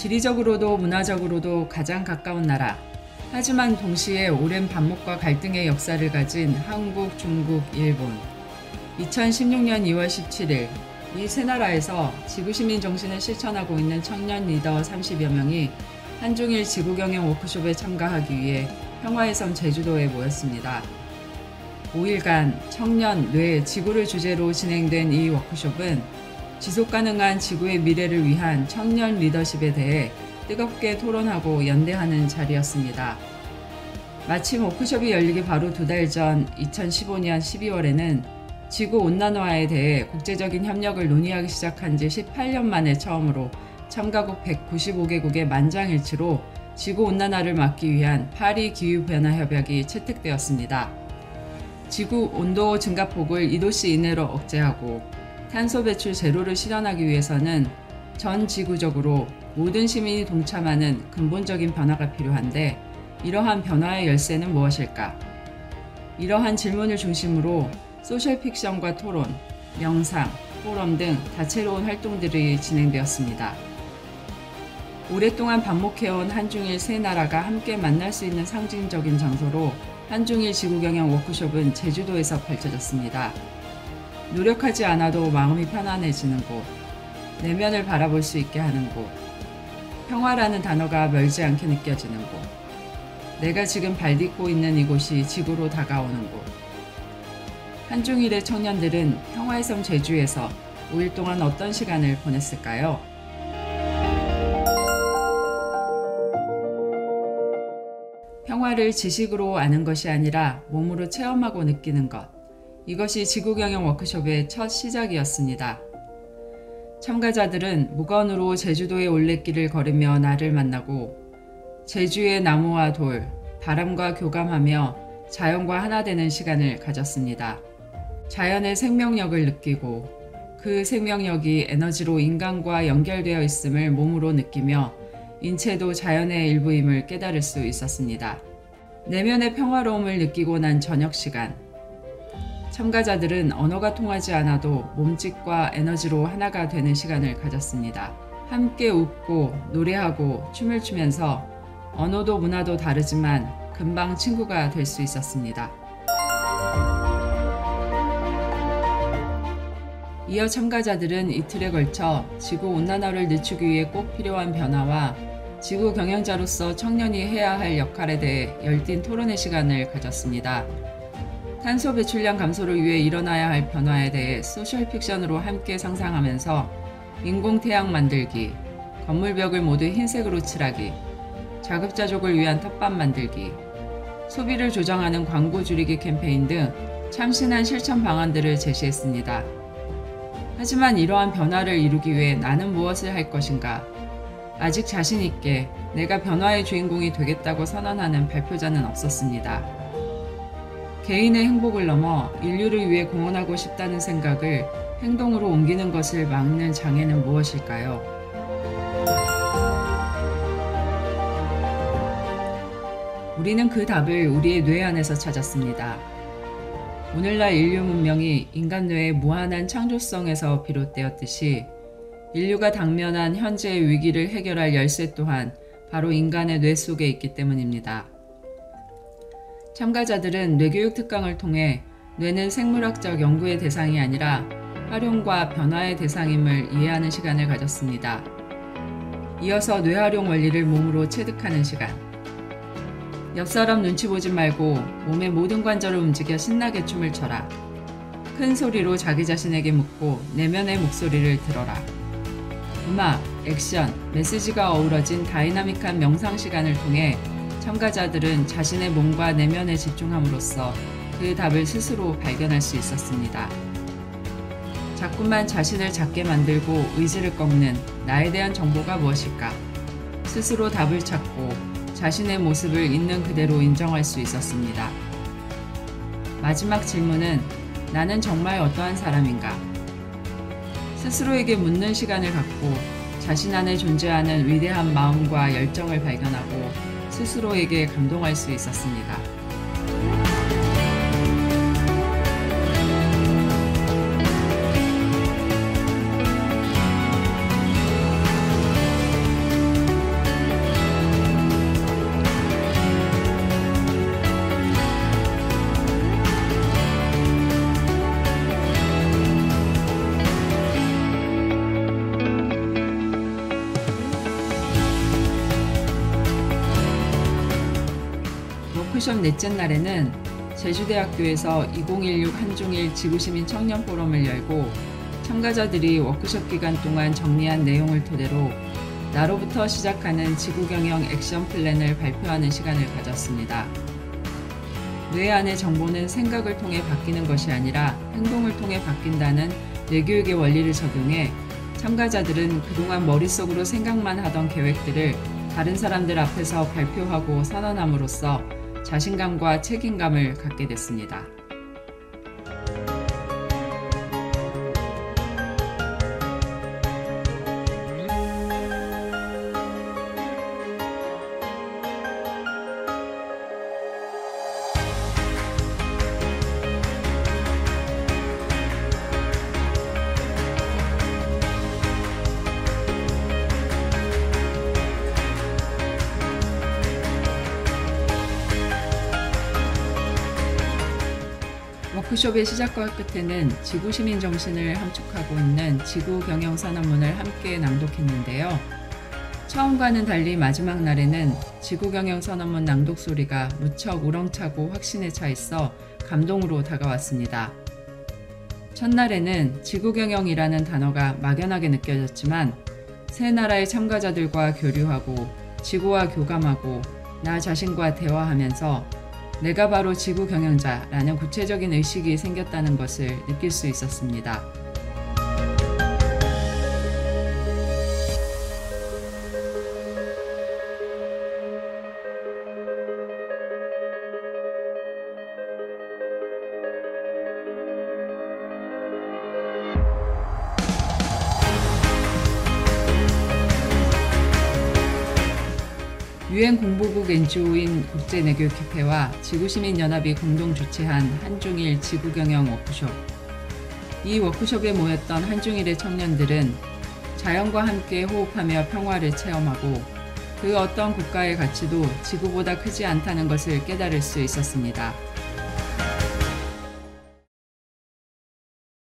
지리적으로도 문화적으로도 가장 가까운 나라. 하지만 동시에 오랜 반목과 갈등의 역사를 가진 한국, 중국, 일본. 2016년 2월 17일 이 세 나라에서 지구시민 정신을 실천하고 있는 청년 리더 30여 명이 한중일 지구경영 워크숍에 참가하기 위해 평화의 섬 제주도에 모였습니다. 5일간 청년, 뇌, 지구를 주제로 진행된 이 워크숍은 지속가능한 지구의 미래를 위한 청년 리더십에 대해 뜨겁게 토론하고 연대하는 자리였습니다. 마침 워크숍이 열리기 바로 2달 전 2015년 12월에는 지구온난화에 대해 국제적인 협력을 논의하기 시작한 지 18년 만에 처음으로 참가국 195개국의 만장일치로 지구온난화를 막기 위한 파리 기후변화협약이 채택되었습니다. 지구 온도 증가폭을 2도씨 이내로 억제하고 탄소 배출 제로를 실현하기 위해서는 전 지구적으로 모든 시민이 동참하는 근본적인 변화가 필요한데 이러한 변화의 열쇠는 무엇일까? 이러한 질문을 중심으로 소셜픽션과 토론, 명상, 포럼 등 다채로운 활동들이 진행되었습니다. 오랫동안 반목해온 한중일 세 나라가 함께 만날 수 있는 상징적인 장소로 한중일 지구경영 워크숍은 제주도에서 펼쳐졌습니다. 노력하지 않아도 마음이 편안해지는 곳, 내면을 바라볼 수 있게 하는 곳, 평화라는 단어가 멀지 않게 느껴지는 곳, 내가 지금 발딛고 있는 이곳이 지구로 다가오는 곳. 한중일의 청년들은 평화의 섬 제주에서 5일 동안 어떤 시간을 보냈을까요? 평화를 지식으로 아는 것이 아니라 몸으로 체험하고 느끼는 것. 이것이 지구경영 워크숍의 첫 시작이었습니다. 참가자들은 무건으로 제주도의 올레길을 걸으며 나를 만나고 제주의 나무와 돌, 바람과 교감하며 자연과 하나 되는 시간을 가졌습니다. 자연의 생명력을 느끼고 그 생명력이 에너지로 인간과 연결되어 있음을 몸으로 느끼며 인체도 자연의 일부임을 깨달을 수 있었습니다. 내면의 평화로움을 느끼고 난 저녁 시간. 참가자들은 언어가 통하지 않아도 몸짓과 에너지로 하나가 되는 시간을 가졌습니다. 함께 웃고 노래하고 춤을 추면서 언어도 문화도 다르지만 금방 친구가 될 수 있었습니다. 이어 참가자들은 이틀에 걸쳐 지구온난화를 늦추기 위해 꼭 필요한 변화와 지구 경영자로서 청년이 해야 할 역할에 대해 열띤 토론의 시간을 가졌습니다. 탄소 배출량 감소를 위해 일어나야 할 변화에 대해 소셜 픽션으로 함께 상상하면서 인공태양 만들기, 건물벽을 모두 흰색으로 칠하기, 자급자족을 위한 텃밭 만들기, 소비를 조정하는 광고 줄이기 캠페인 등 참신한 실천 방안들을 제시했습니다. 하지만 이러한 변화를 이루기 위해 나는 무엇을 할 것인가? 아직 자신 있게 내가 변화의 주인공이 되겠다고 선언하는 발표자는 없었습니다. 개인의 행복을 넘어 인류를 위해 공헌하고 싶다는 생각을 행동으로 옮기는 것을 막는 장애는 무엇일까요? 우리는 그 답을 우리의 뇌 안에서 찾았습니다. 오늘날 인류 문명이 인간 뇌의 무한한 창조성에서 비롯되었듯이 인류가 당면한 현재의 위기를 해결할 열쇠 또한 바로 인간의 뇌 속에 있기 때문입니다. 참가자들은 뇌교육 특강을 통해 뇌는 생물학적 연구의 대상이 아니라 활용과 변화의 대상임을 이해하는 시간을 가졌습니다. 이어서 뇌활용 원리를 몸으로 체득하는 시간. 옆 사람 눈치 보지 말고 몸의 모든 관절을 움직여 신나게 춤을 춰라. 큰 소리로 자기 자신에게 묻고 내면의 목소리를 들어라. 음악, 액션, 메시지가 어우러진 다이나믹한 명상 시간을 통해 참가자들은 자신의 몸과 내면에 집중함으로써 그 답을 스스로 발견할 수 있었습니다. 자꾸만 자신을 작게 만들고 의지를 꺾는 나에 대한 정보가 무엇일까? 스스로 답을 찾고 자신의 모습을 있는 그대로 인정할 수 있었습니다. 마지막 질문은 나는 정말 어떠한 사람인가? 스스로에게 묻는 시간을 갖고 자신 안에 존재하는 위대한 마음과 열정을 발견하고 스스로에게 감동할 수 있었습니다. 워크숍 넷째 날에는 제주대학교에서 2016 한중일 지구시민 청년 포럼을 열고 참가자들이 워크숍 기간 동안 정리한 내용을 토대로 나로부터 시작하는 지구경영 액션 플랜을 발표하는 시간을 가졌습니다. 뇌 안의 정보는 생각을 통해 바뀌는 것이 아니라 행동을 통해 바뀐다는 뇌교육의 원리를 적용해 참가자들은 그동안 머릿속으로 생각만 하던 계획들을 다른 사람들 앞에서 발표하고 선언함으로써 자신감과 책임감을 갖게 됐습니다. 워크숍의 시작과 끝에는 지구시민 정신을 함축하고 있는 지구경영선언문을 함께 낭독했는데요. 처음과는 달리 마지막 날에는 지구경영선언문 낭독 소리가 무척 우렁차고 확신에 차 있어 감동으로 다가왔습니다. 첫날에는 지구경영이라는 단어가 막연하게 느껴졌지만 세 나라의 참가자들과 교류하고 지구와 교감하고 나 자신과 대화하면서 내가 바로 지구 경영자라는 구체적인 의식이 생겼다는 것을 느낄 수 있었습니다. 유엔 공보국 NGO인 국제내교협회와 지구시민연합이 공동 주최한 한중일 지구경영 워크숍. 이 워크숍에 모였던 한중일의 청년들은 자연과 함께 호흡하며 평화를 체험하고 그 어떤 국가의 가치도 지구보다 크지 않다는 것을 깨달을 수 있었습니다.